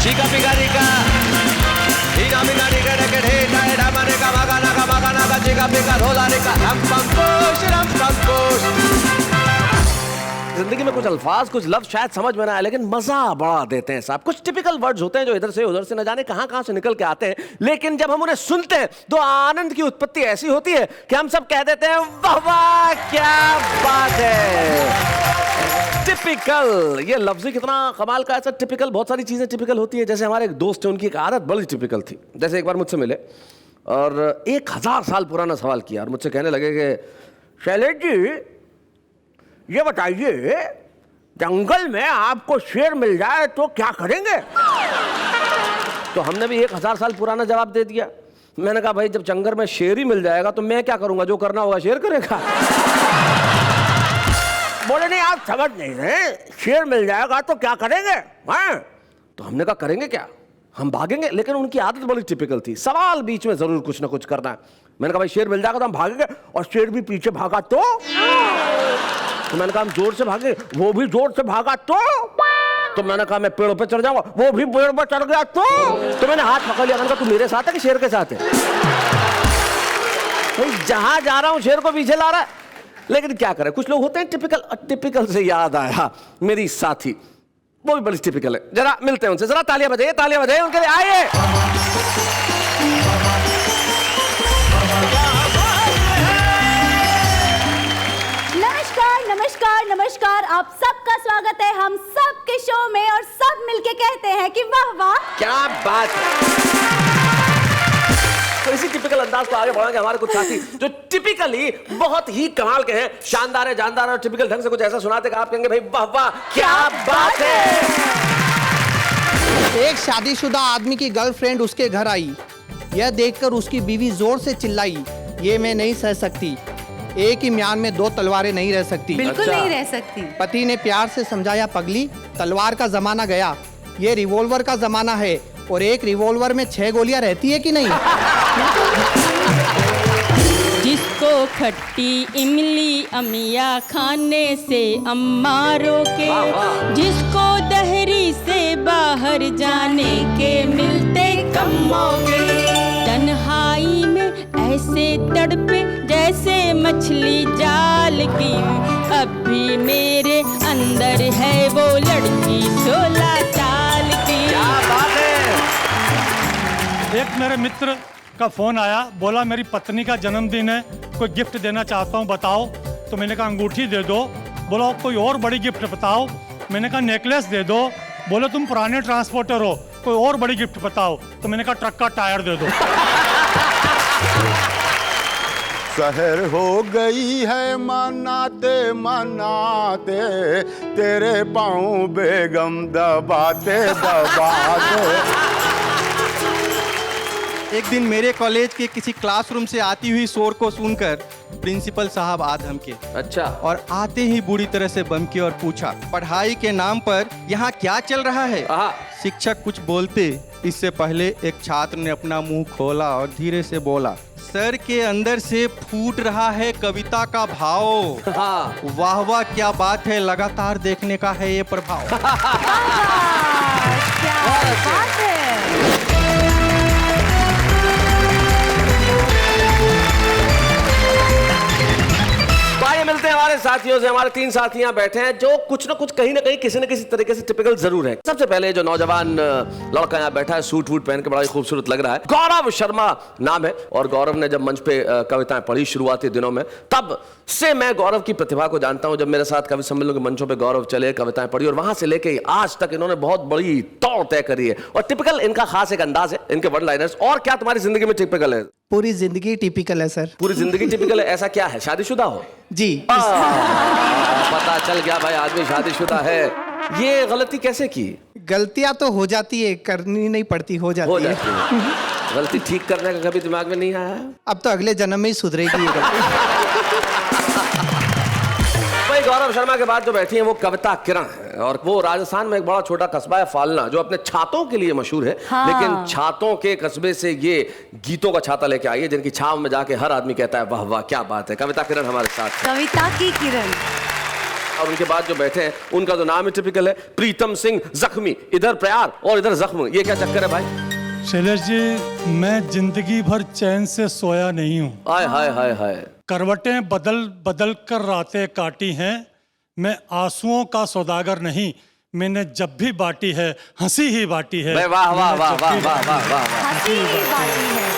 Chica pica rica, ina mina rica rica rica, ina mana ka magana ka chica pica rola rica, ram pam posh. जिंदगी में कुछ अल्फाज कुछ लफ्ज शायद समझ में ना आए लेकिन मजा बड़ा देते हैं साहब। कुछ टिपिकल वर्ड्स होते हैं जो इधर से उधर से न जाने कहां से निकल के आते हैं, लेकिन जब हम उन्हें सुनते हैं तो आनंद की उत्पत्ति ऐसी होती है कि हम सब कह देते हैं वाह वाह क्या बात है। टिपिकल ये लफ्ज कितना कमाल का है सर। टिपिकल बहुत सारी चीजें टिपिकल होती है। जैसे हमारे एक दोस्त है, उनकी एक आदत बड़ी टिपिकल थी। जैसे एक बार मुझसे मिले और 1000 साल पुराना सवाल किया और मुझसे कहने लगे कि शैलेश जी ये बताइए जंगल में आपको शेर मिल जाए तो क्या करेंगे। तो हमने भी 1000 साल पुराना जवाब दे दिया। मैंने कहा भाई जब जंगल में शेर ही मिल जाएगा तो मैं क्या करूंगा, जो करना होगा शेर करेगा। बोले नहीं आप समझ नहीं रहे, शेर मिल जाएगा तो क्या करेंगे। हाँ तो हमने कहा करेंगे क्या, हम भागेंगे। लेकिन उनकी आदत बड़ी टिपिकल थी, सवाल बीच में जरूर कुछ ना कुछ करना है। मैंने कहा भाई शेर मिल जाएगा तो हम भागेंगे, और शेर भी पीछे भागा तो मैंने कहा हम जोर से भागे, वो भी जोर से भागा तो मैंने कहा मैं पेड़ों पे चढ़ जाऊंगा, वो भी पेड़ पर चढ़ गया तो मैंने हाथ पकड़ लिया। मैंने कहा तू मेरे साथ है कि शेर के साथ है। भाई जहां जा रहा हूं शेर को पीछे ला रहा है। लेकिन क्या करें, कुछ लोग होते हैं टिपिकल। टिपिकल से याद आया मेरी साथी, वो भी बड़ी टिपिकल है। जरा मिलते हैं उनसे, जरा तालियां बजाइए उनके लिए, आइए। नमस्कार, आप सबका स्वागत है हम सब के शो में और सब मिलके कहते हैं कि वाह वाह क्या बात है। तो इसी टिपिकल अंदाज को आगे बढ़ाएंगे हमारे कुछ साथी जो टिपिकली बहुत ही कमाल के हैं, शानदार है, जानदार है और टिपिकल ढंग से कुछ ऐसा सुनाते कि आप कहेंगे भाई वाह वाह क्या बात है। एक शादीशुदा आदमी की गर्लफ्रेंड उसके घर आई। यह देखकर उसकी बीवी जोर से चिल्लाई, ये मैं नहीं सह सकती, एक ही म्यान में 2 तलवारें नहीं रह सकती। बिल्कुल नहीं रह सकती। पति ने प्यार से समझाया, पगली तलवार का जमाना गया, ये रिवॉल्वर का जमाना है, और एक रिवॉल्वर में 6 गोलियां रहती है कि नहीं। जिसको खट्टी इमली अमिया खाने से अम्मा रोके, जिसको दहरी से बाहर जाने के मिलते कम मौके, तन्हाई में ऐसे तड़पे जैसे मछली जाल की, अब भी मेरे अंदर है वो लड़की 16 साल की। क्या बात है। एक मेरे मित्र का फोन आया, बोला मेरी पत्नी का जन्मदिन है, कोई गिफ्ट देना चाहता हूँ बताओ। तो मैंने कहा अंगूठी दे दो। बोला कोई और बड़ी गिफ्ट बताओ। मैंने कहा नेकलेस दे दो। बोले तुम पुराने ट्रांसपोर्टर हो, कोई और बड़ी गिफ्ट बताओ। तो मैंने कहा ट्रक का टायर दे दो। सहर हो गई है मनाते मनाते, तेरे पाँव बेगम दबाते दबाते। एक दिन मेरे कॉलेज के किसी क्लासरूम से आती हुई शोर को सुनकर प्रिंसिपल साहब आ धमके। अच्छा। और आते ही बुरी तरह से बमके और पूछा, पढ़ाई के नाम पर यहाँ क्या चल रहा है। शिक्षक कुछ बोलते इससे पहले एक छात्र ने अपना मुंह खोला और धीरे से बोला, सर के अंदर से फूट रहा है कविता का भाव। वाह वाह क्या बात है, लगातार देखने का है ये प्रभाव। क्या बात है। मिलते हैं हमारे साथियों से। हमारे 3 साथी यहाँ बैठे हैं जो कुछ ना कुछ कहीं ना कहीं किसी न किसी तरीके से टिपिकल जरूर है। सबसे पहले जो नौजवान लड़का यहाँ बैठा है, सूट वूट पहन के बड़ा ही खूबसूरत लग रहा है, गौरव शर्मा नाम है। और गौरव ने जब मंच पे कविताएं पढ़ी शुरुआती दिनों में, तब से मैं गौरव की प्रतिभा को जानता हूं। जब मेरे साथ कवि सम्मेलन के मंचों पे गौरव चले, कविताएं पढ़ी, और वहां से लेके आज तक इन्होंने बहुत बड़ी तौर तय करी है। और टिपिकल इनका खास एक अंदाज है, इनके वन लाइनर्स। और क्या तुम्हारी जिंदगी में टिपिकल है? पूरी जिंदगी टिपिकल है सर। पूरी जिंदगी टिपिकल है? ऐसा क्या है, शादीशुदा हो? जी। पता चल गया भाई आदमी शादीशुदा है। ये गलती कैसे की? गलतियां तो हो जाती है, करनी नहीं पड़ती, हो जाती है। गलती ठीक करने का कभी दिमाग में नहीं आया? अब तो अगले जन्म में ही सुधरेगी ये गलती। भाई गौरव शर्मा के बाद जो बैठी है वो कविता किरण है, और वो राजस्थान में एक बड़ा छोटा कस्बा है फालना, जो अपने छातों के लिए मशहूर है। लेकिन छातों के कस्बे से ये गीतों का छाता लेके आई है, जिनकी छाव में जाके हर आदमी कहता है वाह वाह क्या बात है। कविता किरण हमारे साथ। कविता की किरण। और उनके बाद जो बैठे हैं उनका तो नाम ही टिपिकल है, प्रीतम सिंह जख्मी। इधर प्यार और इधर जख्म, ये क्या चक्कर है भाई? शैलेश जी, मैं जिंदगी भर चैन से सोया नहीं हूँ। हाय हाय हाय हाय। करवटें बदल बदल कर रातें काटी हैं, मैं आंसुओं का सौदागर नहीं, मैंने जब भी बांटी है हंसी ही बांटी है। वाह वाह वाह वाह वाह वाह वाह वाह। हंसी ही बाकी है।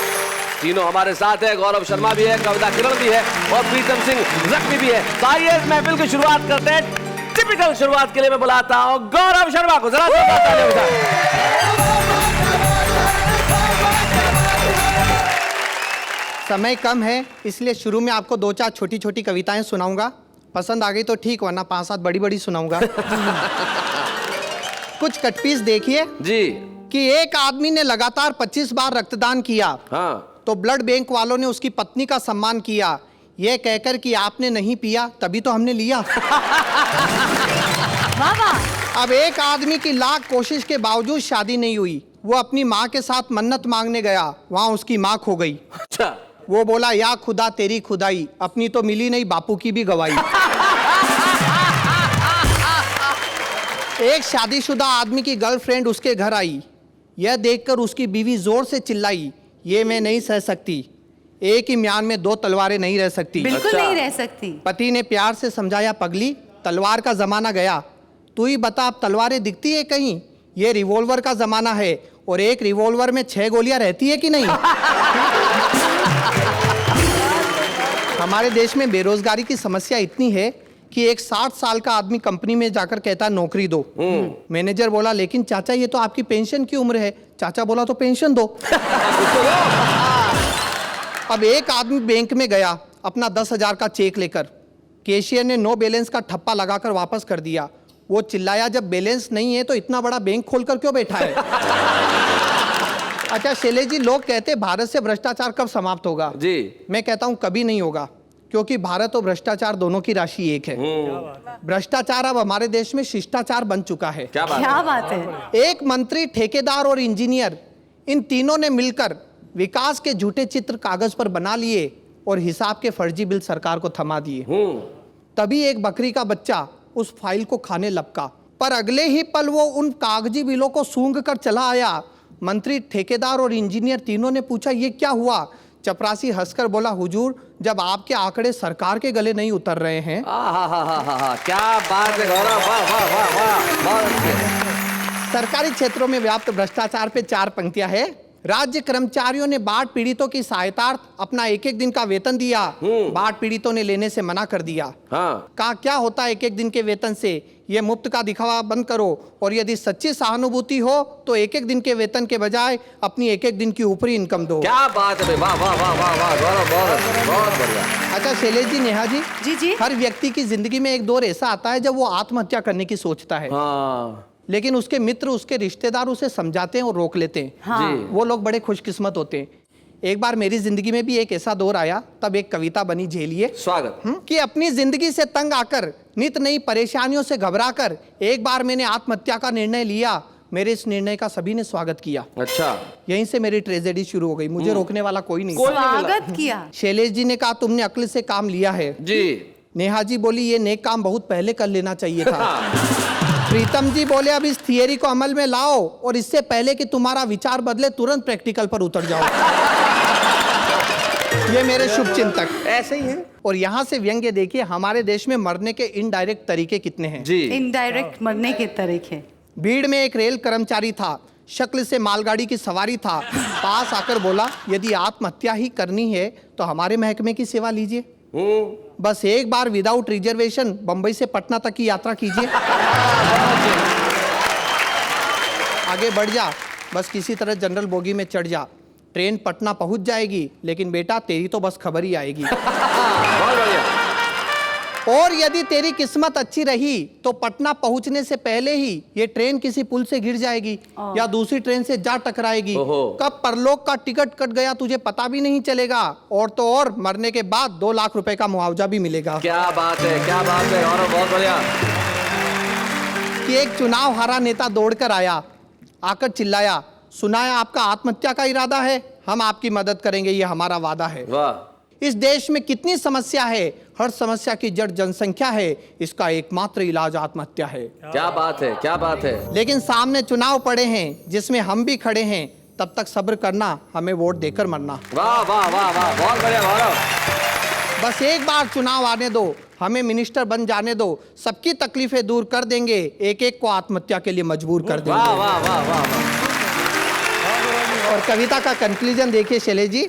तीनों हमारे साथ है, गौरव शर्मा भी है, कविता किरण भी है और प्रीतम सिंह जख्मी भी है। तो आइए इस महफिल की शुरुआत करते हैं। टिपिकल शुरुआत के लिए मैं बुलाता हूँ गौरव शर्मा को, जरा तालियां बजाएं। समय कम है, इसलिए शुरू में आपको 2-4 छोटी छोटी कविताएं सुनाऊंगा। पसंद आ गई तो ठीक, वरना 5-7 बड़ी बड़ी सुनाऊंगा। कुछ कटपीस देखिए जी। कि एक आदमी ने लगातार 25 बार रक्तदान किया। हाँ। तो ब्लड बैंक वालों ने उसकी पत्नी का सम्मान किया, यह कहकर कि आपने नहीं पिया तभी तो हमने लिया। वाह वाह। अब एक आदमी की लाख कोशिश के बावजूद शादी नहीं हुई। वो अपनी माँ के साथ मन्नत मांगने गया, वहां उसकी माँ खो गई। अच्छा। वो बोला, या खुदा तेरी खुदाई, अपनी तो मिली नहीं, बापू की भी गवाही। एक शादीशुदा आदमी की गर्लफ्रेंड उसके घर आई। यह देखकर उसकी बीवी जोर से चिल्लाई, ये मैं नहीं सह सकती, एक ही म्यान में 2 तलवारें नहीं रह सकती। बिल्कुल अच्छा। नहीं रह सकती। पति ने प्यार से समझाया, पगली तलवार का जमाना गया, तू ही बता अब तलवारें दिखती है कहीं? ये रिवॉल्वर का जमाना है, और एक रिवॉल्वर में 6 गोलियां रहती है कि नहीं? हमारे देश में बेरोजगारी की समस्या इतनी है कि एक 60 साल का आदमी कंपनी में जाकर कहता है नौकरी दो। मैनेजर बोला, लेकिन चाचा ये तो आपकी पेंशन की उम्र है। चाचा बोला, तो पेंशन दो। अब एक आदमी बैंक में गया अपना 10,000 का चेक लेकर। कैशियर ने नो बैलेंस का ठप्पा लगाकर वापस कर दिया। वो चिल्लाया, जब बैलेंस नहीं है तो इतना बड़ा बैंक खोलकर क्यों बैठा है? अच्छा शैलेश जी, लोग कहते हैं भारत से भ्रष्टाचार कब समाप्त होगा? जी। मैं कहता हूं कभी नहीं होगा, क्योंकि भारत और भ्रष्टाचार दोनों की राशि एक है। भ्रष्टाचार अब हमारे देश में शिष्टाचार बन चुका है। क्या बात क्या बात है। एक मंत्री, ठेकेदार और इंजीनियर, इन तीनों ने मिलकर विकास के झूठे चित्र कागज पर बना लिए और हिसाब के फर्जी बिल सरकार को थमा दिए। तभी एक बकरी का बच्चा उस फाइल को खाने लपका, पर अगले ही पल वो उन कागजी बिलों को सूंघ कर चला आया। मंत्री, ठेकेदार और इंजीनियर तीनों ने पूछा, ये क्या हुआ? चपरासी हंसकर बोला, हुजूर जब आपके आंकड़े सरकार के गले नहीं उतर रहे हैं। क्या बात है गौरव, वाह वाह वाह वाह, बहुत अच्छे। सरकारी क्षेत्रों में व्याप्त भ्रष्टाचार पे 4 पंक्तियां है। राज्य कर्मचारियों ने बाढ़ पीड़ितों की सहायतार्थ अपना 1-1 दिन का वेतन दिया। बाढ़ पीड़ितों ने लेने से मना कर दिया। हाँ। कहा, क्या होता है 1-1 दिन के वेतन से? ये मुफ्त का दिखावा बंद करो, और यदि सच्ची सहानुभूति हो तो 1-1 दिन के वेतन के बजाय अपनी 1-1 दिन की ऊपरी इनकम दो। क्या बात है, वाह वाह वाह वाह वाह गौरव, बहुत बहुत बढ़िया। अच्छा शैलेश जी, नेहा जी, जी। हर व्यक्ति की जिंदगी में एक दौर ऐसा आता है जब वो आत्महत्या करने की सोचता है। हाँ। लेकिन उसके मित्र, उसके रिश्तेदार उसे समझाते हैं और रोक लेते हैं। हाँ। जी। वो लोग बड़े खुशकिस्मत होते हैं। एक बार मेरी जिंदगी में भी एक ऐसा दौर आया, तब एक कविता बनी, झेलिए। स्वागत। कि अपनी जिंदगी से तंग आकर, नित नई परेशानियों से घबराकर एक बार मैंने आत्महत्या का निर्णय लिया। मेरे इस निर्णय का सभी ने स्वागत किया। अच्छा। यहीं से मेरी ट्रेजेडी शुरू हो गई। मुझे रोकने वाला कोई नहीं। स्वागत किया। शैलेश जी ने कहा, तुमने अक्ल से काम लिया है। जी। नेहा जी बोली, ये नेक काम बहुत पहले कर लेना चाहिए था। प्रीतम जी बोले, अब इस थियरी को अमल में लाओ और इससे पहले कि तुम्हारा विचार बदले तुरंत प्रैक्टिकल पर उतर जाओ। ये मेरे शुभ चिंतक ऐसे ही है। और यहाँ से व्यंग्य देखिए, हमारे देश में मरने के इनडायरेक्ट तरीके कितने हैं। जी। इनडायरेक्ट मरने के तरीके। भीड़ में एक रेल कर्मचारी था, शक्ल से मालगाड़ी की सवारी था। पास आकर बोला, यदि आत्महत्या ही करनी है तो हमारे महकमे की सेवा लीजिए। बस एक बार विदाउट रिजर्वेशन बंबई से पटना तक की यात्रा कीजिए। आगे बढ़ जा, बस किसी तरह जनरल बोगी में चढ़ जा। ट्रेन पटना पहुंच जाएगी, लेकिन बेटा तेरी तो बस खबर ही आएगी। बहुत बढ़िया। और यदि तेरी किस्मत अच्छी रही तो पटना पहुंचने से पहले ही ये ट्रेन किसी पुल से गिर जाएगी या दूसरी ट्रेन से जा टकराएगी। कब परलोक का टिकट कट गया तुझे पता भी नहीं चलेगा। और तो और मरने के बाद 2 लाख रुपए का मुआवजा भी मिलेगा। क्या बात है, क्या बात है गौरव, बहुत बढ़िया। कि एक चुनाव हारा नेता दौड़कर आया, आकर चिल्लाया, सुना है आपका आत्महत्या का इरादा है, हम आपकी मदद करेंगे, ये हमारा वादा है। वाह। इस देश में कितनी समस्या है, हर समस्या की जड़ जनसंख्या है, इसका एकमात्र इलाज आत्महत्या है। क्या बात है, क्या बात है। लेकिन सामने चुनाव पड़े हैं जिसमें हम भी खड़े हैं, तब तक सब्र करना, हमें वोट देकर मरना। वाह वाह वाह वाह, बहुत बढ़िया गौरव। बस एक बार चुनाव आने दो, हमें मिनिस्टर बन जाने दो, सबकी तकलीफें दूर कर देंगे, एक एक को आत्महत्या के लिए मजबूर कर देंगे। वाह वाह वाह वाह। और कविता का कंक्लूजन देखिए शैलेश जी,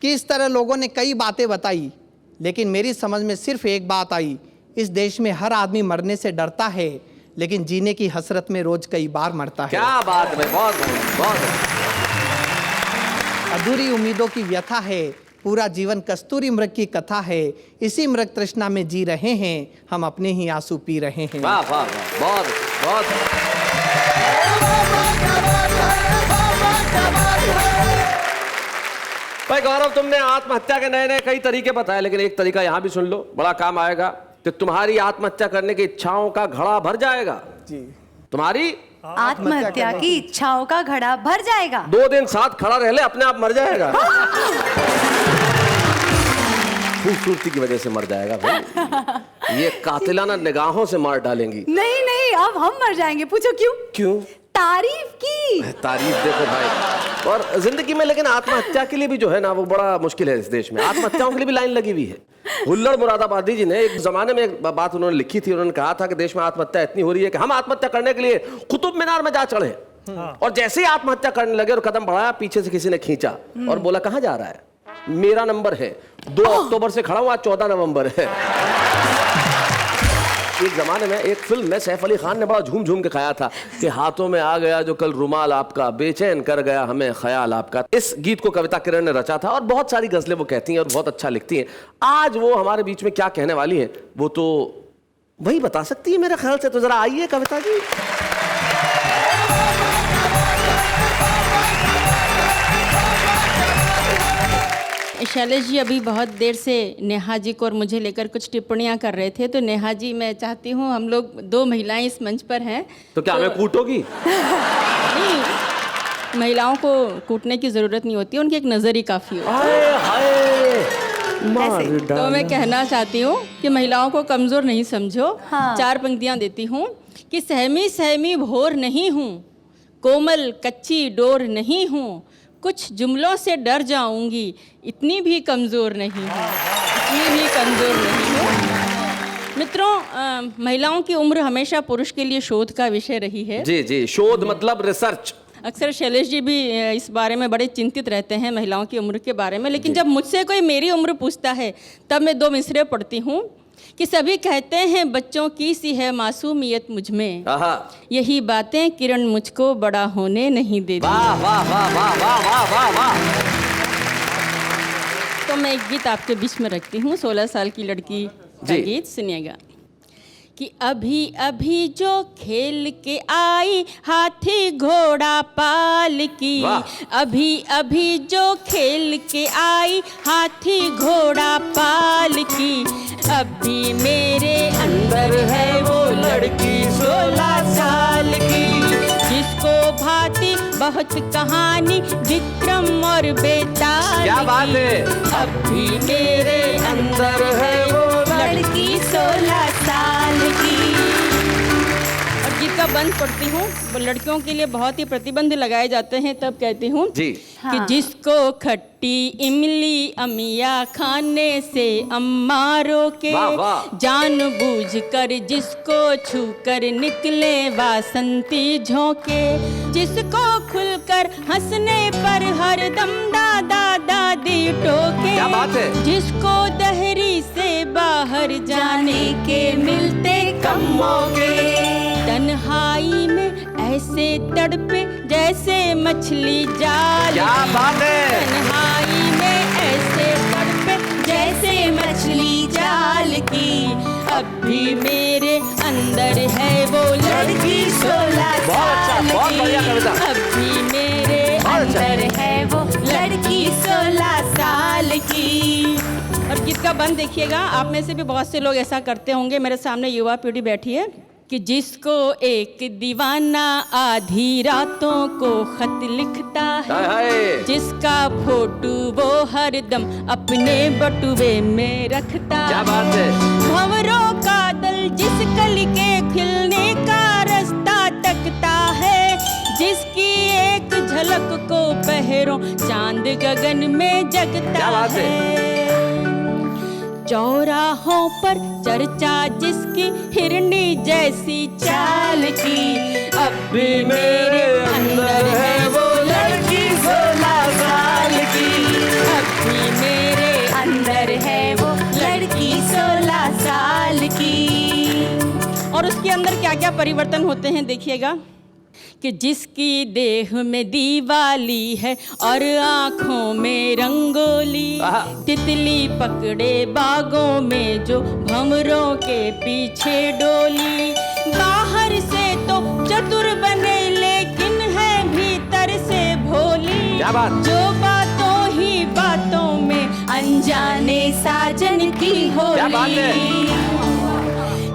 कि इस तरह लोगों ने कई बातें बताई, लेकिन मेरी समझ में सिर्फ एक बात आई, इस देश में हर आदमी मरने से डरता है, लेकिन जीने की हसरत में रोज कई बार मरता है। क्या बात है, बहुत बढ़िया, बहुत बढ़िया। अधूरी उम्मीदों की व्यथा है, पूरा जीवन कस्तूरी मृग की कथा है, इसी मृग तृष्णा में जी रहे हैं, हम अपने ही आंसू पी रहे हैं। वाह वाह वाह, बहुत बहुत। भाई गौरव, तुमने आत्महत्या के नए नए कई तरीके बताए, लेकिन एक तरीका यहाँ भी सुन लो, बड़ा काम आएगा, कि तुम्हारी आत्महत्या करने की इच्छाओं का घड़ा भर जाएगा। जी, तुम्हारी आत्महत्या की इच्छाओं का घड़ा भर जाएगा। 2 दिन साथ खड़ा रह ले, अपने आप मर जाएगा। खूबसूरती की वजह से मर जाएगा भाई। ये कातिलाना निगाहों से मार डालेंगी। नहीं नहीं, अब हम मर जाएंगे। पूछो क्यों? क्यों? तारीफ की। तारीफ देखो भाई। और जिंदगी में लेकिन आत्महत्या के लिए भी जो है ना, वो बड़ा मुश्किल है इस देश में। आत्महत्याओं के लिए भी लाइन लगी हुई है। हुल्लड़ मुरादाबादी जी ने एक जमाने में एक बात उन्होंने लिखी थी, उन्होंने कहा था कि देश में आत्महत्या इतनी हो रही है कि हम आत्महत्या करने के लिए कुतुब मीनार में जा चढ़े, और जैसे ही आत्महत्या करने लगे और कदम बढ़ाया, पीछे से किसी ने खींचा और बोला कहां जा रहा है? मेरा नंबर है, 2 अक्टूबर से खड़ा हूं, आज 14 नवंबर है। एक जमाने में एक फिल्म में सैफ अली खान ने बड़ा झूम झूम के खाया था कि हाथों में आ गया जो कल रुमाल आपका, बेचैन कर गया हमें ख्याल आपका। इस गीत को कविता किरण ने रचा था, और बहुत सारी गजलें वो कहती हैं और बहुत अच्छा लिखती हैं। आज वो हमारे बीच में क्या कहने वाली हैं, वो तो वही बता सकती है मेरे ख्याल से। तो जरा आइए कविता जी। शैलेश जी अभी बहुत देर से नेहा जी को और मुझे लेकर कुछ टिप्पणियां कर रहे थे, तो नेहा जी मैं चाहती हूँ, हम लोग 2 महिलाएं इस मंच पर हैं, तो क्या हमें कूटोगी? नहीं, महिलाओं को कूटने की जरूरत नहीं होती, उनकी एक नज़र ही काफ़ी होती है। तो मैं कहना चाहती हूँ कि महिलाओं को कमज़ोर नहीं समझो। हाँ। 4 पंक्तियाँ देती हूँ कि सहमी सहमी भोर नहीं हूँ, कोमल कच्ची डोर नहीं हूँ, कुछ जुमलों से डर जाऊंगी, इतनी भी कमज़ोर नहीं हूँ, इतनी भी कमज़ोर नहीं हूँ। मित्रों, महिलाओं की उम्र हमेशा पुरुष के लिए शोध का विषय रही है। जी जी, शोध मतलब रिसर्च। अक्सर शैलेश जी भी इस बारे में बड़े चिंतित रहते हैं, महिलाओं की उम्र के बारे में, लेकिन जब मुझसे कोई मेरी उम्र पूछता है, तब मैं 2 मिसरे पढ़ती हूँ कि सभी कहते हैं बच्चों की सी है मासूमियत मुझ में, यही बातें किरण मुझको बड़ा होने नहीं देती। वाह वाह वाह वाह वाह वाह वाह वाह। तो मैं एक गीत आपके बीच में रखती हूँ, 16 साल की लड़की का गीत, सुनिएगा। कि अभी अभी जो खेल के आई हाथी घोड़ा पाल की, अभी अभी जो खेल के आई हाथी घोड़ा पाल की, अभी मेरे अंदर है वो लड़की 16 साल की, जिसको भाती बहुत कहानी विक्रम और बेताल। क्या बात है। अभी मेरे अंदर है वो लड़की 16 साल की। और गीत का बंद पढ़ती हूँ, वो लड़कियों के लिए बहुत ही प्रतिबंध लगाए जाते हैं, तब कहती हूँ जी। कि जिसको खट्टी इमली अमिया खाने से अम्मा रोके, जानबूझ कर जिसको छू कर निकले वासंती झोंके, जिसको खुलकर हंसने पर हरदम दादा दादी टोके, क्या बात है। जिसको दहरी से बाहर जाने के मिलते कम मौके, तन्हाई में ऐसे तड़पे जैसे मछली जाल। क्या बात है। तन्हाई में ऐसे तड़पे जैसे मछली जाल की, अब भी मेरे अंदर है वो लड़की 16 साल की, अब भी मेरे अंदर है वो लड़की 16 साल की। और गीत का बंद देखिएगा, आप में से भी बहुत से लोग ऐसा करते होंगे। मेरे सामने युवा पीढ़ी बैठी है, कि जिसको एक दीवाना आधी रातों को खत लिखता हाय है, हाय। जिसका फोटो वो हरदम अपने बटुए में रखता क्या बात है। भंवरों का दल जिस कली के खिलने का रास्ता तकता है, जिसकी एक झलक को पहरों चांद गगन में जगता क्या बात है। चौराहों पर चर्चा जिसकी हिरनी जैसी चाल की, अब भी मेरे अंदर है वो लड़की 16 साल की, अब भी मेरे अंदर है वो लड़की 16 साल की। और उसके अंदर क्या क्या परिवर्तन होते हैं देखिएगा, कि जिसकी देह में दीवाली है और आँखों में रंगोली, तितली पकड़े बागों में जो भंवरों के पीछे डोली, बाहर से तो चतुर बने लेकिन है भीतर से भोली, क्या बात। जो बातों ही बातों में अनजाने साजन की क्या बात है। होली।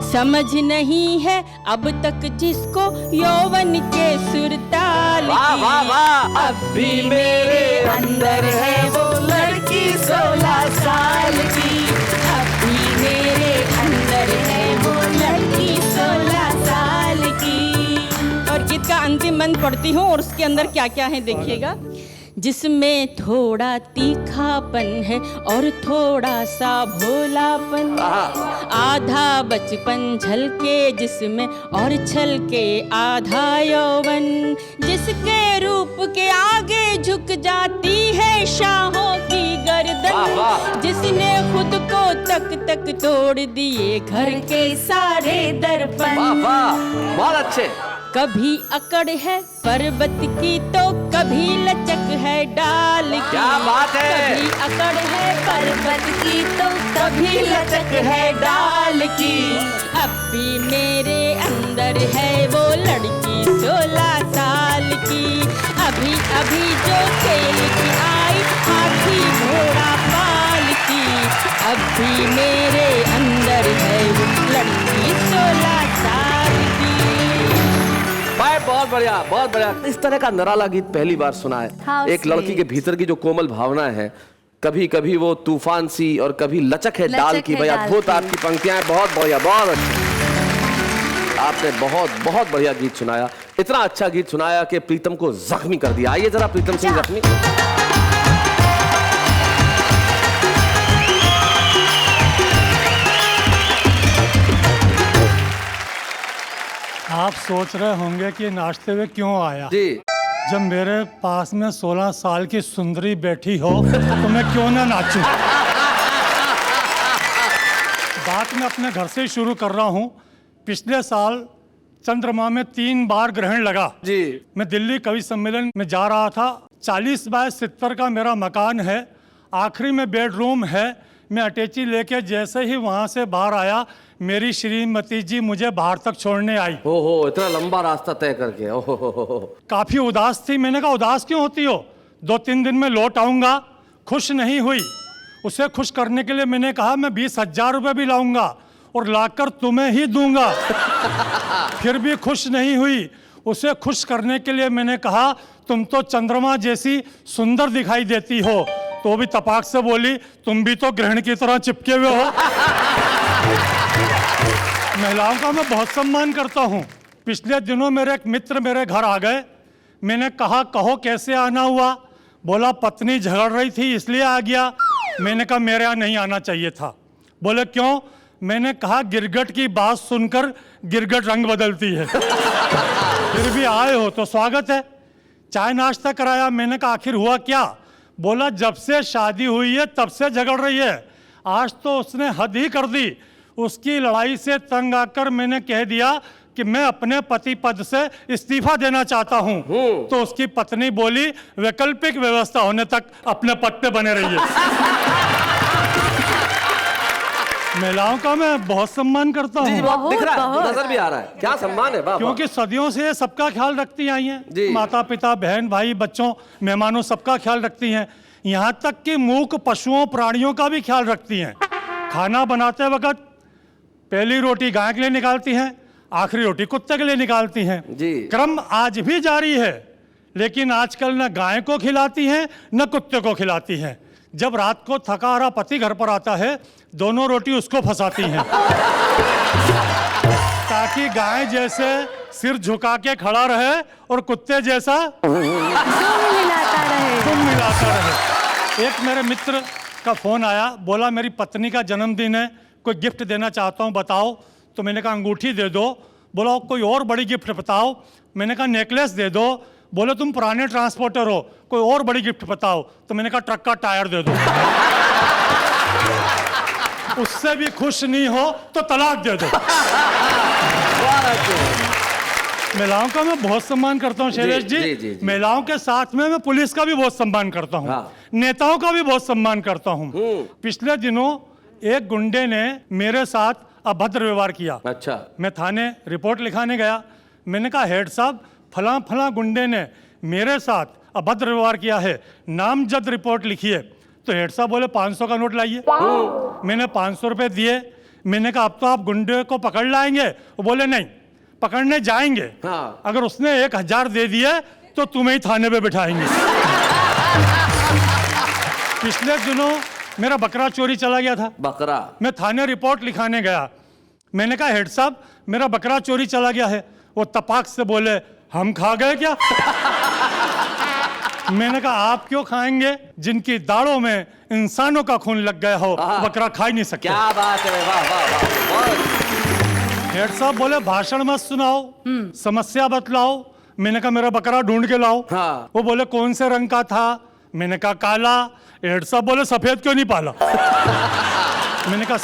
समझ नहीं है अब तक जिसको यौवन के सुरताल वाह की, वाह वाह। अब भी मेरे अंदर है वो लड़की 16 साल की, अब भी मेरे अंदर है वो लड़की 16 साल की। और गीत का अंतिम मंत्र पढ़ती हूँ और उसके अंदर क्या क्या है देखिएगा, जिसमें थोड़ा तीखापन है और थोड़ा सा भोलापन, आधा बचपन झलके जिसमें और छलके आधा यौवन, जिसके रूप के आगे झुक जाती है शाहों की गर्दन, जिसने खुद को तक तोड़ दिए घर के सारे दर्पण। वाह वाह, बहुत अच्छे। कभी अकड़ है पर्वत की तो कभी लचक है डाल की, क्या बात है। कभी अकड़ है पर्वत की तो कभी लचक है डाल की, अब भी मेरे अंदर है वो लड़की 16 साल की, अभी अभी जो खेल की आई हाथी घोड़ा पाल की, अब भी मेरे अंदर है वो लड़की 16 साल की। भाई बहुत बढ़िया, बहुत बढ़िया। इस तरह का निराला गीत पहली बार सुना है। How एक लड़की sweet। के भीतर की जो कोमल भावना है, कभी कभी वो तूफान सी और कभी लचक है डाल की। भाई अद्भुत आपकी पंक्तियां हैं, बहुत बढ़िया, बहुत अच्छी। आपने बहुत बहुत बढ़िया गीत सुनाया, इतना अच्छा गीत सुनाया कि प्रीतम को जख्मी कर दिया। आइए जरा प्रीतम सिंह जख्मी। आप सोच रहे होंगे कि नाचते हुए क्यों आया। जी। जब मेरे पास में 16 साल की सुंदरी बैठी हो तो मैं क्यों ना नाचूं। बात मैं अपने घर से ही शुरू कर रहा हूँ। पिछले साल चंद्रमा में 3 बार ग्रहण लगा जी। मैं दिल्ली कवि सम्मेलन में जा रहा था। 40 बाय 70 का मेरा मकान है, आखिरी में बेडरूम है। मैं अटैची लेके जैसे ही वहाँ से बाहर आया, मेरी श्रीमती जी मुझे बाहर तक छोड़ने आई। हो इतना लंबा रास्ता तय करके। ओहो। काफी उदास थी। मैंने कहा उदास क्यों होती हो, 2-3 दिन में लौट आऊंगा। खुश नहीं हुई। उसे खुश करने के लिए मैंने कहा मैं 20,000 रुपये भी लाऊंगा और लाकर तुम्हें ही दूंगा। फिर भी खुश नहीं हुई। उसे खुश करने के लिए मैंने कहा तुम तो चंद्रमा जैसी सुंदर दिखाई देती हो, तो भी तपाक से बोली तुम भी तो ग्रहण की तरह चिपके हुए हो। महिलाओं का मैं बहुत सम्मान करता हूँ। पिछले दिनों मेरे एक मित्र मेरे घर आ गए। मैंने कहा कहो कैसे आना हुआ। बोला पत्नी झगड़ रही थी इसलिए आ गया। मैंने कहा मेरे यहाँ नहीं आना चाहिए था। बोले क्यों। मैंने कहा गिरगट की बात सुनकर गिरगट रंग बदलती है। फिर भी आए हो तो स्वागत है। चाय नाश्ता कराया। मैंने कहा आखिर हुआ क्या। बोला जब से शादी हुई है तब से झगड़ रही है। आज तो उसने हद ही कर दी। उसकी लड़ाई से तंग आकर मैंने कह दिया कि मैं अपने पति पद से इस्तीफा देना चाहता हूं। तो उसकी पत्नी बोली वैकल्पिक व्यवस्था होने तक अपने पद पे बने रहिए। महिलाओं का मैं बहुत सम्मान करता जी, हूँ। बहुत दिख रहा है, नजर भी आ रहा है। क्या सम्मान है। वाह, वाह। क्योंकि सदियों से ये सबका ख्याल रखती आई जी। हैं। माता पिता बहन भाई बच्चों मेहमानों सबका ख्याल रखती हैं। यहाँ तक कि मूक पशुओं प्राणियों का भी ख्याल रखती हैं। खाना बनाते वक्त पहली रोटी गाय के लिए निकालती हैं, आखिरी रोटी कुत्ते के लिए निकालती हैं। जी। क्रम आज भी जारी है, लेकिन आजकल न गाय को खिलाती हैं न कुत्ते को खिलाती हैं। जब रात को थका हारा पति घर पर आता है, दोनों रोटी उसको फंसाती हैं ताकि गाय जैसे सिर झुका के खड़ा रहे और कुत्ते जैसा तुम मिलाता रहे। एक मेरे मित्र का फोन आया, बोला मेरी पत्नी का जन्मदिन है, कोई गिफ्ट देना चाहता हूँ, बताओ। तो मैंने कहा अंगूठी दे दो। बोला कोई और बड़ी गिफ्ट बताओ। मैंने कहा नेकलेस दे दो। बोले तुम पुराने ट्रांसपोर्टर हो, कोई और बड़ी गिफ्ट बताओ। तो मैंने कहा ट्रक का टायर दे दो। उससे भी खुश नहीं हो तो तलाक दे दो। महिलाओं का मैं बहुत सम्मान करता हूँ शैलेश जी। महिलाओं के साथ में मैं पुलिस का भी बहुत सम्मान करता हूँ। हाँ। नेताओं का भी बहुत सम्मान करता हूँ। पिछले दिनों एक गुंडे ने मेरे साथ अभद्र व्यवहार किया। अच्छा। मैं थाने रिपोर्ट लिखाने गया। मैंने कहा हेड साहब, फला फला गुंडे ने मेरे साथ अभद्र व्यवहार किया है, नामजद रिपोर्ट लिखिए। तो हेड साहब बोले 500 का नोट लाइए। मैंने 500 रुपए दिए। मैंने कहा अब तो आप गुंडे को पकड़ लाएंगे। वो बोले नहीं, पकड़ने जाएंगे। हाँ। अगर उसने 1000 दे दिए तो तुम्हें ही थाने पे बिठाएंगे। पिछले दिनों मेरा बकरा चोरी चला गया था। बकरा? मैं थाने रिपोर्ट लिखाने गया। मैंने कहा हेड साहब मेरा बकरा चोरी चला गया है। वो तपाक से बोले हम खा गए क्या? मैंने कहा आप क्यों खाएंगे? जिनकी दाढ़ों में इंसानों का खून लग गया हो बकरा खा ही नहीं सकते। क्या बात है, वाह वाह वाह। हेड साहब बोले भाषण मत सुनाओ, समस्या बतलाओ। मैंने कहा मेरा बकरा ढूंढ के लाओ। हाँ। वो बोले कौन से रंग का था? मैंने कहा काला। हेड साहब बोले सफेद क्यों नहीं पाला? मैंने कहा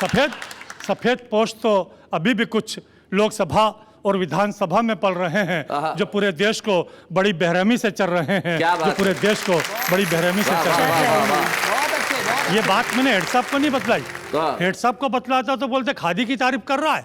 सफेद पोस्ट तो अभी भी कुछ लोकसभा और विधानसभा में पल रहे हैं, जो पूरे देश को बड़ी बेरहमी से चल रहे हैं, जो पूरे देश को बड़ी बेरहमी से चल रहे हैं। ये बात मैंने हेड साहब को नहीं बतलाई। हेड साहब को बतलाता तो बोलते खादी की तारीफ कर रहा है,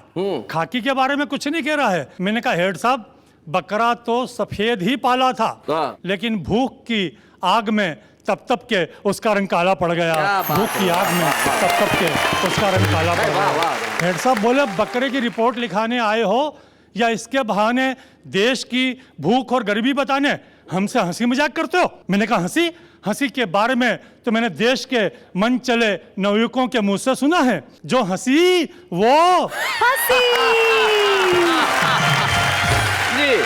खाकी के बारे में कुछ नहीं कह रहा है। मैंने कहा हेड साहब बकरा तो सफेद ही पाला था, लेकिन भूख की आग में तप के उसका रंग काला पड़ गया। भूख की आग में तप के उसका रंग काला पड़ गया। हेड साहब बोले बकरे की रिपोर्ट लिखाने आए हो या इसके बहाने देश की भूख और गरीबी बताने हमसे हंसी मजाक करते हो? मैंने कहा हंसी के बारे में तो मैंने देश के मन चले नवयुवकों के मुंह से सुना है। जो हंसी वो हंसी।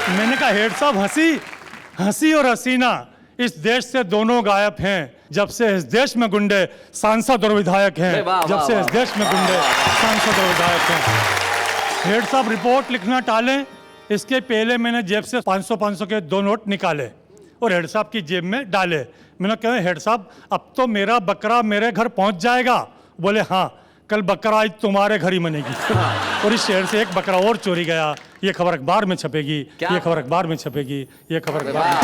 मैंने कहा हेड साहब हंसी और हसीना इस देश से दोनों गायब हैं जब से इस देश में गुंडे सांसद और विधायक हैं। जब से इस देश में गुंडे सांसद और विधायक हैं। हेड साहब रिपोर्ट लिखना टालें, इसके पहले मैंने जेब से 500 के 2 नोट निकाले और हेड साहब की जेब में डाले। मैंने कहा हेड साहब अब तो मेरा बकरा मेरे घर पहुंच जाएगा। बोले हाँ, कल बकरा आज तुम्हारे घर ही बनेगी। और इस शहर से एक बकरा और चोरी गया। ये खबर अखबार में छपेगी, ये खबर अखबार में छपेगी, ये खबर अखबार में।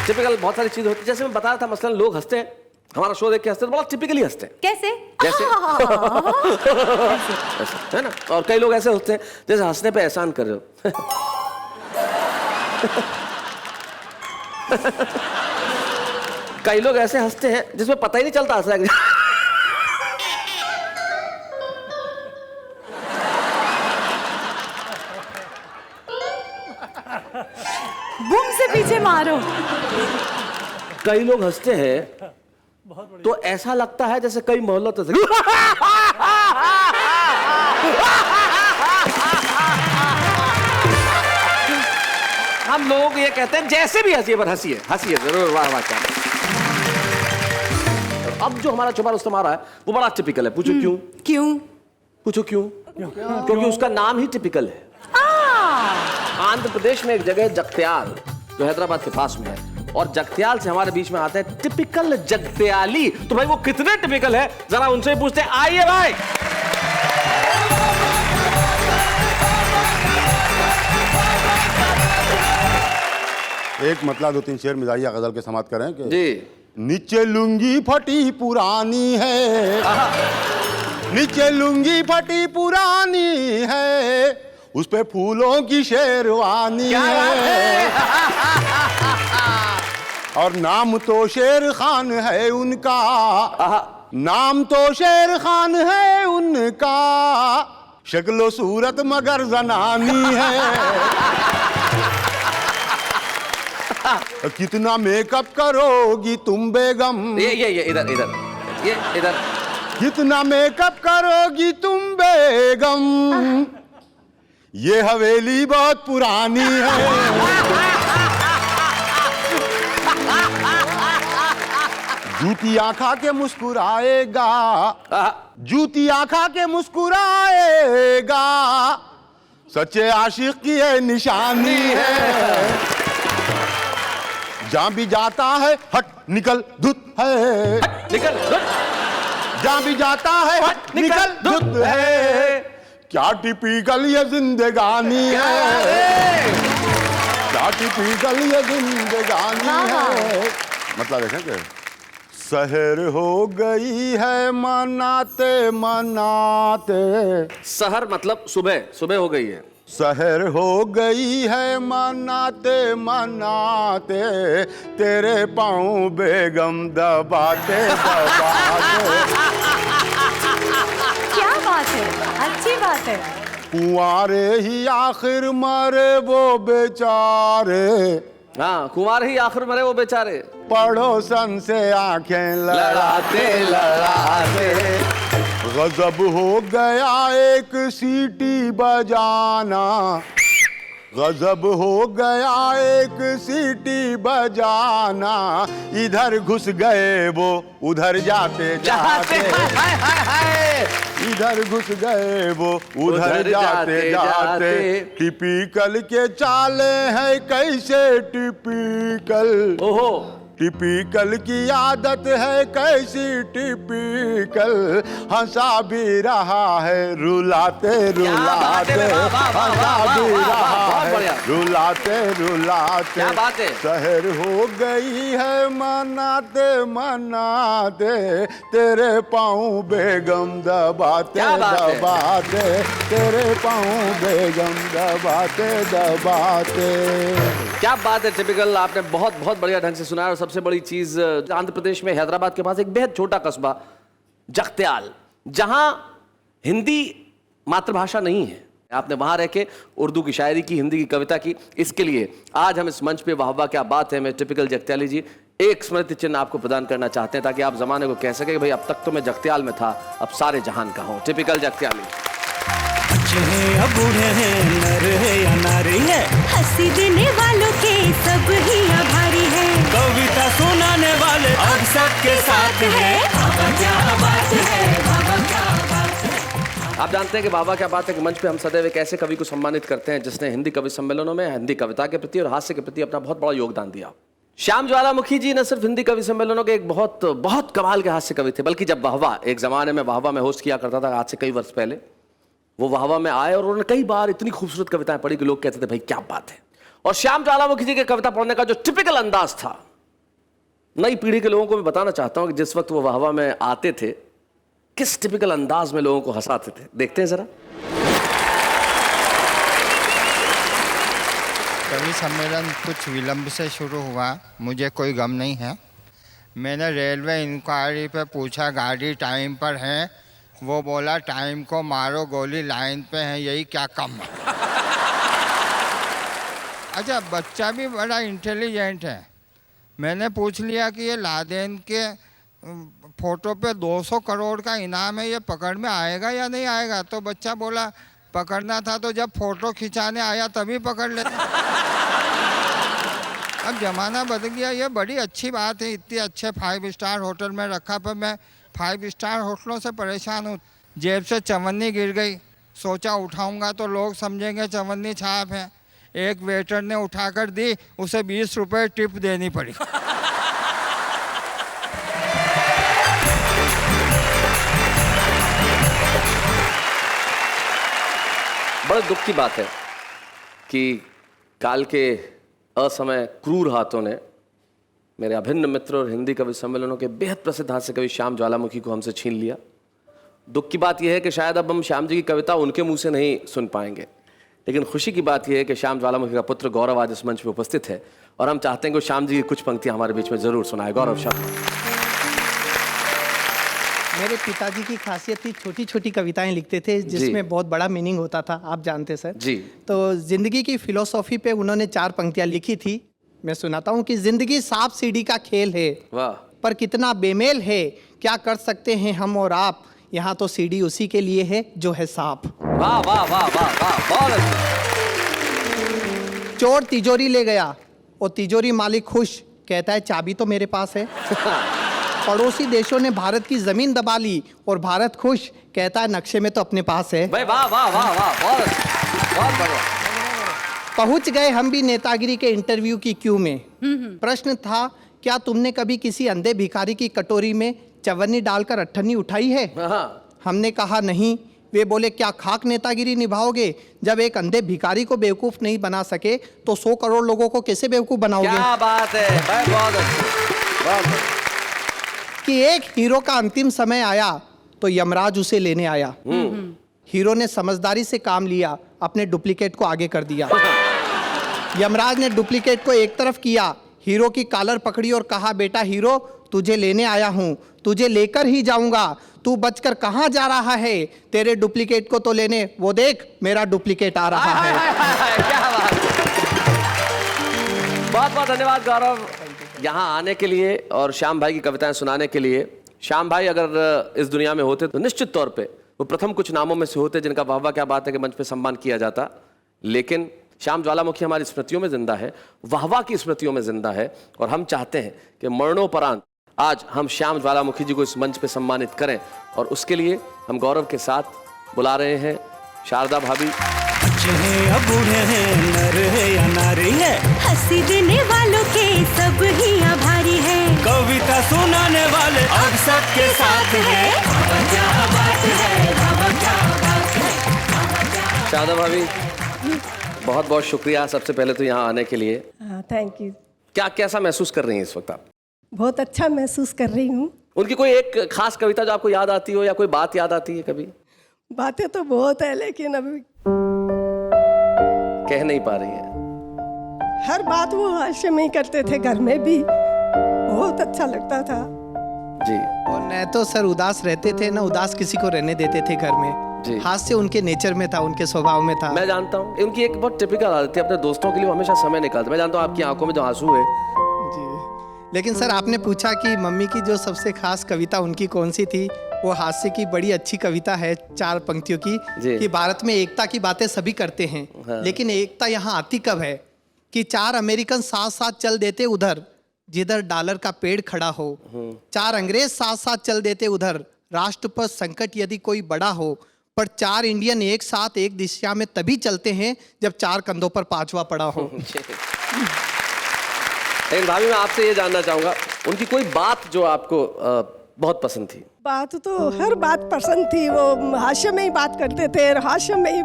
टिपिकल बहुत सारी चीज होती है, जैसे मैं बता रहा था, मसलन लोग हंसते हैं, हमारा शो देख के हंसते हैं, बड़ा टिपिकली हंसते हैं। कैसे? जैसे है ना। और कई लोग ऐसे होते हैं जैसे हंसने पे एहसान कर रहे हो। कई लोग ऐसे हंसते हैं जिसमें पता ही नहीं चलता हंस रहा है। बूम से पीछे मारो। कई लोग हंसते हैं तो ऐसा लगता है जैसे कई मोहल्लों से हम लोग ये कहते हैं जैसे भी हंसिए पर हंसिए जरूर, वाह वाह। क्या अब जो हमारा छुपा रुस्तम आ रहा है वो बड़ा टिपिकल है। पूछो क्यों? पूछो क्यों? क्योंकि उसका नाम ही टिपिकल है। आंध्र प्रदेश में एक जगह है जगत्याल, जो हैदराबाद के पास में है, और जगत्याल से हमारे बीच में आते हैं टिपिकल जगत्याली। तो भाई वो कितने टिपिकल है जरा उनसे ही पूछते हैं। आइए भाई। एक मतलब 2-3 शेर मिजाइया गजल के समाप्त करें कि जी। नीचे लुंगी फटी पुरानी है, नीचे लुंगी फटी पुरानी है, उस पे फूलों की शेरवानी है। और नाम तो शेर खान है उनका, आहा, नाम तो शेर खान है उनका, शक्लो सूरत मगर जनानी है। कितना मेकअप करोगी तुम बेगम, ये इधर इधर, ये इधर, कितना मेकअप करोगी तुम बेगम, ये हवेली बहुत पुरानी है। जूतियां खा के मुस्कुराएगा, जूतियां खा के मुस्कुराएगा, सच्चे आशिक की ये निशानी है। जहां भी जाता है हट निकल धुत है, निकल जहां भी जाता है हट निकल धुत है। क्या टिपिकल ये जिंदगानी है, क्या टिपिकल ये जिंदगानी है। मतलब देखें कि सहर हो गई है मनाते मनाते, सहर मतलब सुबह, सुबह हो गई है। सहर हो गई है मनाते मनाते, तेरे पाँव बेगम दबाते दबाते। क्या बात है, अच्छी बात है। कुंवारे ही आखिर मरे वो बेचारे, हाँ, कुमार ही आखिर मरे वो बेचारे, पड़ोसन से आंखें लड़ाते लड़ाते। गजब हो गया एक सीटी बजाना, गजब हो गया एक सीटी बजाना, इधर घुस गए वो उधर जाते जाते, इधर घुस गए वो उधर जाते जाते। टिपिकल के चाले हैं कैसे टिपिकल, ओहो, टिपिकल की आदत है कैसी टिपिकल, हंसा भी रहा है रुलाते रुलाते, हंसा भी रहा है रुलाते रुलाते। क्या बात है। शहर हो गई है मनाते मनाते, तेरे पाँव बेगम दबाते दबाते, तेरे पाँव बेगम दबाते दबाते। क्या बात है। टिपिकल आपने बहुत बहुत बढ़िया ढंग से सुनाया। और सबसे बड़ी चीज, आंध्र प्रदेश में हैदराबाद के पास एक बेहद छोटा कस्बा जगत्याल, जहां हिंदी मातृभाषा नहीं है, आपने वहां रह के उर्दू की शायरी की, हिंदी की कविता की। इसके लिए आज हम इस मंच पे वाह वाह क्या बात है में टिपिकल जगत्याली जी एक स्मृति चिन्ह आपको प्रदान करना चाहते हैं, ताकि आप जमाने को कह सके कि भाई अब तक तो मैं जगत्याल में था, अब सारे जहान का हूं। टिपिकल जगत्याली। बच्चे हैं या बूढ़े हैं, नर है या नारी है, हंसी देने वालों के सब ही आभारी है, कविता सुनाने वाले अब सबके साथ है। बाबा क्या बात है, बाबा क्या बात है। आप जानते हैं कि बाबा क्या बात है कि मंच पे हम सदैव एक ऐसे कवि को सम्मानित करते हैं जिसने हिंदी कवि सम्मेलनों में हिंदी कविता के प्रति और हास्य के प्रति अपना बहुत बड़ा योगदान दिया। श्याम ज्वालामुखी जी न सिर्फ हिंदी कवि सम्मेलनों के एक बहुत बहुत कमाल के हास्य कवि थे, बल्कि जब वाहवा एक जमाने में वाहवा में होस्ट किया करता था, आज से कई वर्ष पहले, वो वाहवा में आए और उन्होंने कई बार इतनी खूबसूरत कविताएं पढ़ी कि लोग कहते थे भाई क्या बात है। और श्याम ज्वालामुखी जी के कविता पढ़ने का जो टिपिकल अंदाज था, नई पीढ़ी के लोगों को मैं बताना चाहता हूं कि जिस वक्त वो वाहवा में आते थे किस टिपिकल अंदाज में लोगों को हंसाते थे। देखते हैं जरा। कवि सम्मेलन कुछ विलंब से शुरू हुआ, मुझे कोई गम नहीं है। मैंने रेलवे इंक्वायरी पे पूछा गाड़ी टाइम पर है, वो बोला टाइम को मारो गोली लाइन पे है, यही क्या कम है। अच्छा, बच्चा भी बड़ा इंटेलिजेंट है। मैंने पूछ लिया कि ये लादेन के फ़ोटो पे 200 करोड़ का इनाम है, ये पकड़ में आएगा या नहीं आएगा। तो बच्चा बोला पकड़ना था तो जब फ़ोटो खिंचाने आया तभी पकड़ लेता। अब ज़माना बदल गया, ये बड़ी अच्छी बात है। इतने अच्छे 5 स्टार होटल में रखा, पर मैं 5 स्टार होटलों से परेशान हूँ। जेब से चवन्नी गिर गई, सोचा उठाऊंगा तो लोग समझेंगे चवन्नी छाप है। एक वेटर ने उठाकर दी, उसे 20 रुपए टिप देनी पड़ी। बड़े दुख की बात है कि काल के असमय क्रूर हाथों ने मेरे अभिन्न मित्र और हिंदी कवि सम्मेलनों के बेहद प्रसिद्ध हास्य कवि श्याम ज्वालामुखी को हमसे छीन लिया। दुख की बात यह है कि शायद अब हम श्याम जी की कविता उनके मुंह से नहीं सुन पाएंगे, लेकिन खुशी की बात यह है कि श्याम ज्वालामुखी का पुत्र गौरव आज इस मंच पे उपस्थित है और हम चाहते हैं कि श्याम जी की कुछ पंक्तियां हमारे बीच में जरूर सुनाए। गौरव शब्द। मेरे पिताजी की खासियत थी छोटी छोटी कविताएं लिखते थे जिसमें बहुत बड़ा मीनिंग होता था, आप जानते सर जी। तो जिंदगी की फिलोसॉफी पे उन्होंने 4 पंक्तियां लिखी थी, मैं सुनाता हूँ कि जिंदगी सांप सीढ़ी का खेल है, वाह, पर कितना बेमेल है, क्या कर सकते हैं हम और आप, यहाँ तो सीढ़ी उसी के लिए है जो है सांप। वाह वाह वाह वाह वाह, बहुत अच्छा। चोर तिजोरी ले गया और तिजोरी मालिक खुश, कहता है चाबी तो मेरे पास है। पड़ोसी देशों ने भारत की जमीन दबा ली और भारत खुश, कहता है नक्शे में तो अपने पास है। वाह वाह वाह वाह, बहुत बढ़िया। पहुंच गए हम भी नेतागिरी के इंटरव्यू की क्यू में। प्रश्न था, क्या तुमने कभी किसी अंधे भिखारी की कटोरी में चवन्नी डालकर अट्ठन्नी उठाई है? हमने कहा नहीं। वे बोले, क्या खाक नेतागिरी निभाओगे? जब एक अंधे भिखारी को बेवकूफ नहीं बना सके तो 100 करोड़ लोगों को कैसे बेवकूफ बनाओगे? क्या बात है, बहुत अच्छा। कि एक हीरो का अंतिम समय आया तो यमराज उसे लेने आया। हीरो ने समझदारी से काम लिया, अपने डुप्लीकेट को आगे कर दिया। यमराज ने डुप्लीकेट को एक तरफ किया, हीरो की कॉलर पकड़ी और कहा, बेटा हीरो, तुझे लेने आया हूं, तुझे लेकर ही जाऊंगा, तू बचकर कहां जा रहा है? तेरे डुप्लीकेट को तो लेने, वो देख मेरा डुप्लीकेट आ रहा है। क्या बात। बहुत बहुत धन्यवाद गौरव यहाँ आने के लिए और श्याम भाई की कविताएं सुनाने के लिए। श्याम भाई अगर इस दुनिया में होते तो निश्चित तौर पे वो प्रथम कुछ नामों में से होते जिनका वाह वाह क्या बात है कि मंच पे सम्मान किया जाता। लेकिन श्याम ज्वालामुखी हमारी स्मृतियों में जिंदा है, वाह वाह की स्मृतियों में जिंदा है और हम चाहते हैं कि मरणोपरांत आज हम श्याम ज्वालामुखी जी को इस मंच पे सम्मानित करें और उसके लिए हम गौरव के साथ बुला रहे हैं शारदा भाभी। बच्चे हैं या बूढ़े हैं, नर है या नारी है, हंसी देने वालों के सब ही आभारी है, कविता सुनाने वाले अब सबके साथ है। क्या बात है, क्या बात है। शारदा भाभी बहुत बहुत शुक्रिया सबसे पहले तो यहाँ आने के लिए। Thank you. क्या कैसा महसूस कर रही हैं इस वक्त आप? बहुत अच्छा महसूस कर रही हूँ। उनकी कोई एक खास कविता जो आपको याद आती हो या कोई बात याद आती है कभी? बातें तो बहुत है लेकिन अभी कह नहीं पा रही है। हर बात वो हास्य में ही करते थे, घर में भी बहुत अच्छा लगता था जी। और न तो सर उदास रहते थे, ना उदास किसी को रहने देते थे घर में। हास्य उनके नेचर में था, उनके स्वभाव में था। मैं जानता हूँ उनकी एक बहुत टिपिकल आदत थी, अपने दोस्तों के लिए हमेशा समय निकालते। मैं जानता हूँ आपकी आंखों में जो आंसू है जी। लेकिन सर आपने पूछा कि मम्मी की जो सबसे खास कविता उनकी कौन सी थी, वो हास्य की बड़ी अच्छी कविता है 4 पंक्तियों की कि भारत में एकता की बातें सभी करते हैं, हाँ। लेकिन एकता यहाँ आती कब है कि 4 अमेरिकन साथ साथ चल देते उधर जिधर डॉलर का पेड़ खड़ा हो, 4 अंग्रेज साथ साथ चल देते उधर राष्ट्र पर संकट यदि कोई बड़ा हो, पर 4 इंडियन एक साथ एक दिशा में तभी चलते हैं जब 4 कंधों पर 5वां पड़ा हो। लेकिन भाभी मैं आपसे ये जानना चाहूंगा उनकी कोई बात जो आपको बहुत पसंद थी? बात तो हर बात पसंद थी, वो हास्य में ही बात करते थे और हास्य में ही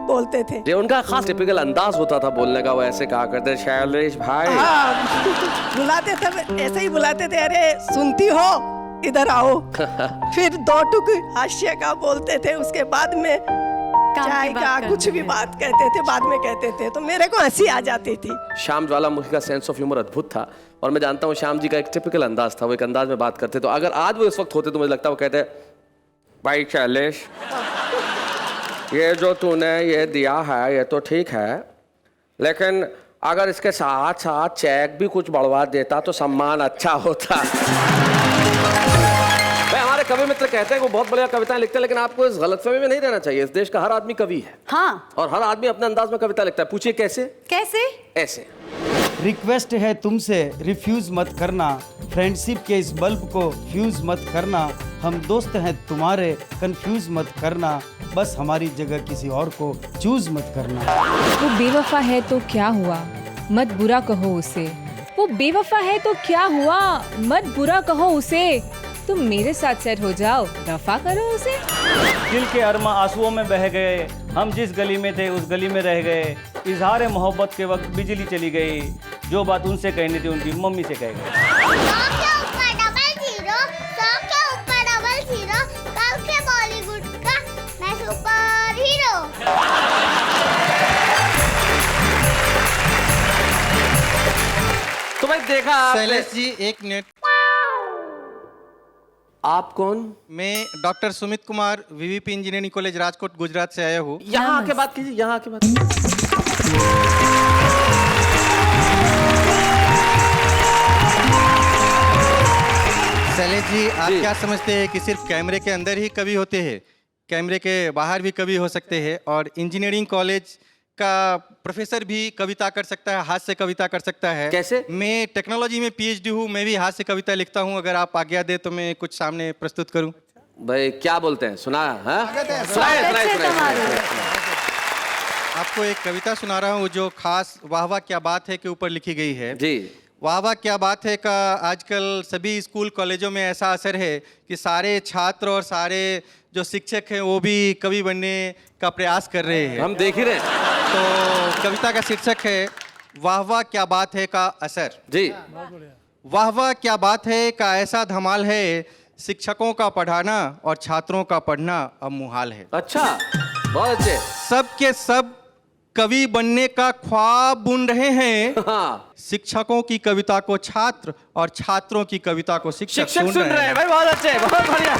बोलते थे। जो उनका खास टिपिकल अंदाज होता था बोलने का, वो ऐसे कहा करते शैलेश भाई। हाँ, बुलाते थे ऐसे ही बुलाते थे, अरे सुनती हो इधर आओ। फिर 2 टुक हास्य का बोलते थे, उसके बाद में चाय का कुछ भी बात कहते थे, बाद में कहते थे, तो मेरे को हंसी आ जाती थी। श्याम ज्वालामुखी का सेंस ऑफ ह्यूमर अद्भुत था और मैं जानता हूँ श्याम जी का एक टिपिकल अंदाज था, वो एक अंदाज में बात करते। तो अगर आज वो इस वक्त होते तो मुझे लगता है वो कहते, भाई शैलेश ये जो तूने ये दिया है ये तो ठीक है, लेकिन अगर इसके साथ साथ चेक भी कुछ बढ़वा देता तो सम्मान अच्छा होता। हमारे कवि मित्र कहते हैं वो बहुत बढ़िया कविताएं लिखते हैं, लेकिन आपको इस गलतफहमी में नहीं रहना चाहिए। इस देश का हर आदमी कवि है, हाँ, और हर आदमी अपने अंदाज में कविता लिखता है। पूछिए कैसे? कैसे? ऐसे। रिक्वेस्ट है तुमसे रिफ्यूज मत करना, फ्रेंडशिप के इस बल्ब को फ्यूज मत करना, हम दोस्त हैं तुम्हारे कंफ्यूज मत करना, बस हमारी जगह किसी और को चूज मत करना। वो बेवफा है तो क्या हुआ, मत बुरा कहो उसे। वो बेवफा है तो क्या हुआ, मत बुरा कहो उसे। तुम मेरे साथ सेट हो जाओ, दफा करो उसे। दिल के अरमा आंसुओं में बह गए, हम जिस गली में थे उस गली में रह गए, इजहार मोहब्बत के वक्त बिजली चली गई, जो बात उनसे कहनी थी उनकी मम्मी से कह गए। कल के बॉलीवुड का मैं सुपर हीरो। भाई देखा आपने। शैलेश जी एक मिनट। आप कौन? मैं doctor Sumit Kumar, VVP engineering college Rajkot Gujarat से आया हूँ। यहाँ आके बात कीजिए, यहाँ आके बात कीजिए। शैलेश जी आप क्या समझते हैं कि सिर्फ कैमरे के अंदर ही कवि होते हैं? कैमरे के बाहर भी कवि हो सकते हैं और इंजीनियरिंग कॉलेज का प्रोफेसर भी कविता कर सकता है, हाथ से कविता कर सकता है। कैसे? मैं टेक्नोलॉजी में पीएचडी हूँ, मैं भी हाथ से कविता लिखता हूँ। अगर आप आज्ञा दे तो मैं कुछ सामने प्रस्तुत करूँ। भाई क्या बोलते हैं, सुना? आपको एक कविता सुना रहा हूँ जो खास वाह वाह क्या बात है के ऊपर लिखी गई है। जी। वाह वाह क्या बात है का आजकल सभी स्कूल कॉलेजों में ऐसा असर है कि सारे छात्र और सारे जो शिक्षक हैं वो भी कवि बनने का प्रयास कर रहे हैं। हम देख ही रहे हैं। तो कविता का शीर्षक है वाह वाह क्या बात है का असर। जी। वाह वाह क्या बात है का ऐसा धमाल है, शिक्षकों का पढ़ाना और छात्रों का पढ़ना अब मुहाल है। अच्छा, बहुत अच्छे। सब के सब कवि बनने का ख्वाब बुन रहे हैं। हाँ। शिक्षकों की कविता को छात्र और छात्रों की कविता को शिक्षक सुन रहे हैं। भाई बहुत अच्छे, बहुत बढ़िया।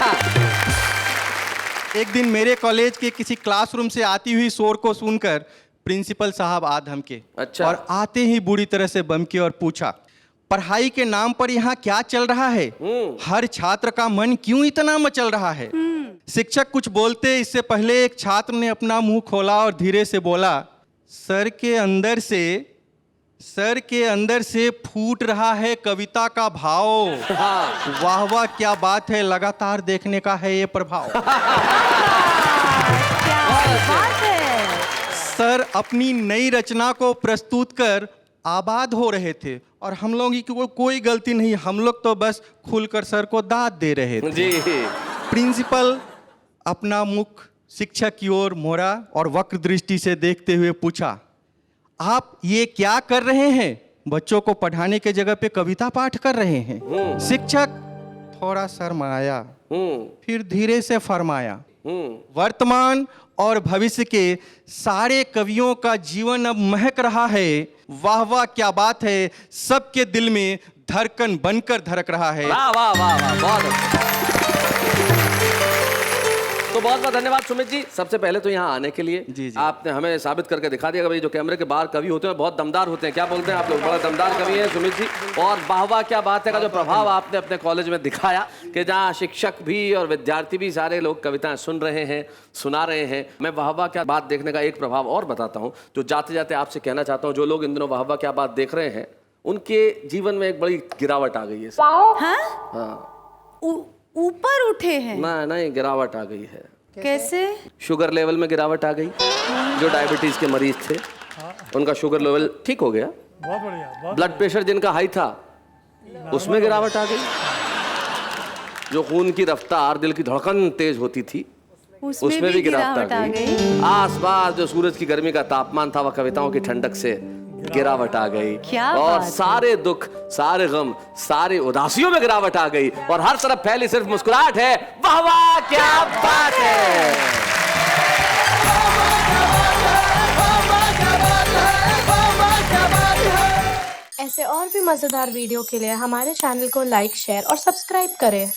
एक दिन मेरे कॉलेज के किसी क्लासरूम से आती हुई शोर को सुनकर प्रिंसिपल साहब आ धमके। अच्छा। और आते ही बुरी तरह से बमके और पूछा, पढ़ाई के नाम पर यहाँ क्या चल रहा है? हर छात्र का मन क्यों इतना मचल रहा है? शिक्षक कुछ बोलते इससे पहले एक छात्र ने अपना मुंह खोला और धीरे से बोला, सर के अंदर से फूट रहा है कविता का भाव। वाह वाह क्या बात है, लगातार देखने का है ये प्रभाव। सर अपनी नई रचना को प्रस्तुत कर आबाद हो रहे थे और हम लोगों की कोई गलती नहीं, हम लोग तो बस खुलकर सर को दाद दे रहे थे। जी। प्रिंसिपल अपना मुख शिक्षक की ओर मोड़ा और वक्र दृष्टि से देखते हुए पूछा, आप ये क्या कर रहे हैं? बच्चों को पढ़ाने के जगह पे कविता पाठ कर रहे हैं। शिक्षक थोड़ा शर्माया, फिर धीरे से फरमाया, वर्तमान और भविष्य के सारे कवियों का जीवन अब महक रहा है। वाह वाह क्या बात है, सबके दिल में धड़कन बनकर धड़क रहा है। वाह वाह वाह वाह, बहुत अच्छा। तो बहुत बहुत धन्यवाद सुमित जी, सबसे पहले तो यहाँ आने के लिए। जी। आपने हमें साबित करके दिखा दिया कि भाई जो कैमरे के बाहर कवि होते हैं बहुत दमदार होते हैं। क्या बोलते हैं आप लोग? बड़ा दमदार कवि हैं सुमित जी। और वाह वाह क्या बात है का जो प्रभाव आपने अपने कॉलेज में दिखाया कि जहाँ शिक्षक भी और विद्यार्थी भी सारे लोग कविताएं सुन रहे हैं, सुना रहे हैं। मैं वाह वाह क्या बात देखने का एक प्रभाव और बताता हूँ जो जाते जाते आपसे कहना चाहता हूँ। जो लोग इन दिनों वाह वाह क्या बात देख रहे हैं उनके जीवन में एक बड़ी गिरावट आ गई है। हाँ, ऊपर उठे हैं? नहीं, गिरावट आ गई है। कैसे? शुगर लेवल में गिरावट आ गई। जो डायबिटीज के मरीज थे उनका शुगर लेवल ठीक हो गया। बहुत बढ़िया। ब्लड प्रेशर जिनका हाई था उसमें गिरावट आ गई। जो खून की रफ्तार, दिल की धड़कन तेज होती थी उसमें भी गिरावट आ गई। आसपास जो सूरज की गर्मी का तापमान था वह कविताओं की ठंडक से गिरावट आ गई। और सारे दुख, सारे गम, सारी उदासियों में गिरावट आ गई और हर तरफ फैली सिर्फ मुस्कुराहट है। वाह वाह क्या बात है। ऐसे और भी मजेदार वीडियो के लिए हमारे चैनल को लाइक, शेयर और सब्सक्राइब करें।